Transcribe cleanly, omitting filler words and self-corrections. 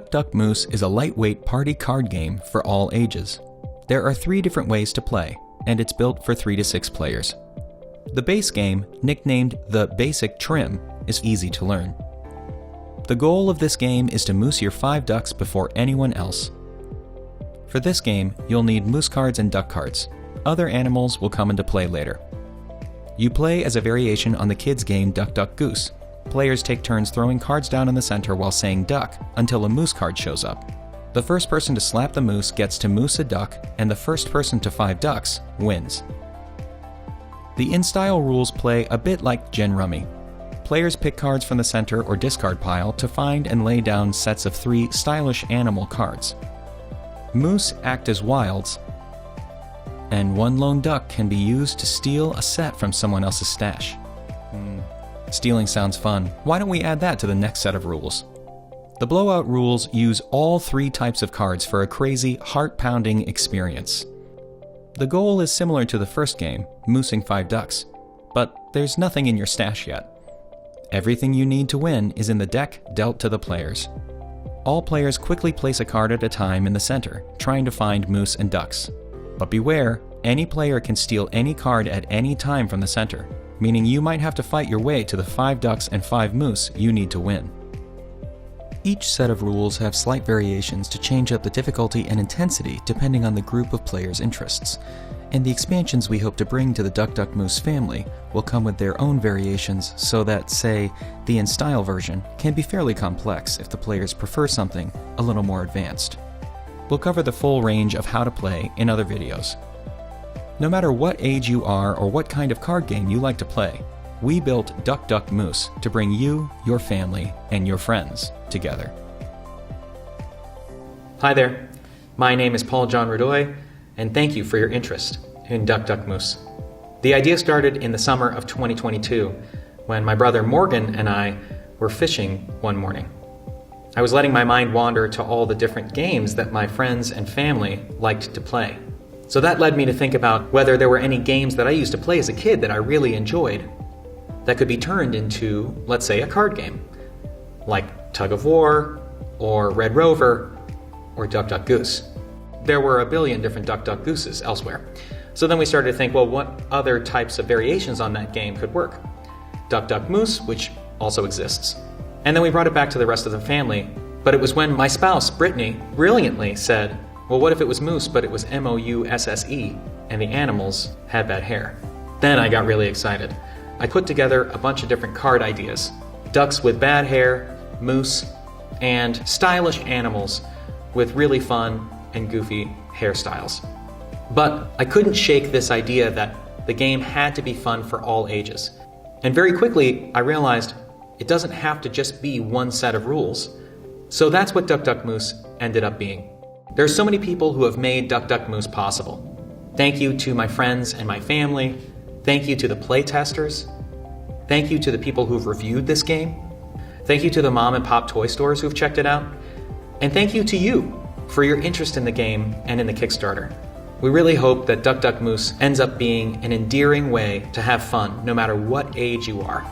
Duck Moose is a lightweight party card game for all ages. There are 3 different ways to play, and it's built for 3 to 6 players. The base game, nicknamed the Basic Trim, is easy to learn. The goal of this game is to moose your 5 ducks before anyone else. For this game, you'll need moose cards and duck cards. Other animals will come into play later. You play as a variation on the kids' game Duck Goose. Players take turns throwing cards down in the center while saying duck until a moose card shows up. The first person to slap the moose gets to moose a duck, and the first person to 5 ducks wins. The in-style rules play a bit like Gin Rummy. Players pick cards from the center or discard pile to find and lay down sets of 3 stylish animal cards. Moose act as wilds, and 1 lone duck can be used to steal a set from someone else's stash. Stealing sounds fun. Why don't we add that to the next set of rules? The Blowout rules use all 3 types of cards for a crazy, heart-pounding experience. The goal is similar to the first game, moosing 5 ducks, but there's nothing in your stash yet. Everything you need to win is in the deck dealt to the players. All players quickly place a card at a time in the center, trying to find moose and ducks. But beware, any player can steal any card at any time from the center, meaning you might have to fight your way to the 5 ducks and 5 moose you need to win. Each set of rules have slight variations to change up the difficulty and intensity depending on the group of players' interests, and the expansions we hope to bring to the Duck Moose family will come with their own variations so that, say, the in-style version can be fairly complex if the players prefer something a little more advanced. We'll cover the full range of how to play in other videos. No matter what age you are or what kind of card game you like to play, we built Duck Moose to bring you, your family, and your friends together. Hi there, my name is Paul John Rudoy, and thank you for your interest in Duck Moose. The idea started in the summer of 2022 when my brother Morgan and I were fishing one morning. I was letting my mind wander to all the different games that my friends and family liked to play. So that led me to think about whether there were any games that I used to play as a kid that I really enjoyed that could be turned into, let's say, a card game, like Tug of War, or Red Rover, or Duck Goose. There were a billion different Duck Gooses elsewhere. So then we started to think, well, what other types of variations on that game could work? Duck Moose, which also exists. And then we brought it back to the rest of the family, but it was when my spouse, Brittany, brilliantly said, well, what if it was Moose, but it was M-O-U-S-S-E, and the animals had bad hair? Then I got really excited. I put together a bunch of different card ideas. Ducks with bad hair, moose, and stylish animals with really fun and goofy hairstyles. But I couldn't shake this idea that the game had to be fun for all ages. And very quickly, I realized it doesn't have to just be one set of rules. So that's what Duck Moose ended up being. There are so many people who have made Duck Moose possible. Thank you to my friends and my family. Thank you to the playtesters. Thank you to the people who've reviewed this game. Thank you to the mom and pop toy stores who've checked it out. And thank you to you for your interest in the game and in the Kickstarter. We really hope that Duck Moose ends up being an endearing way to have fun no matter what age you are.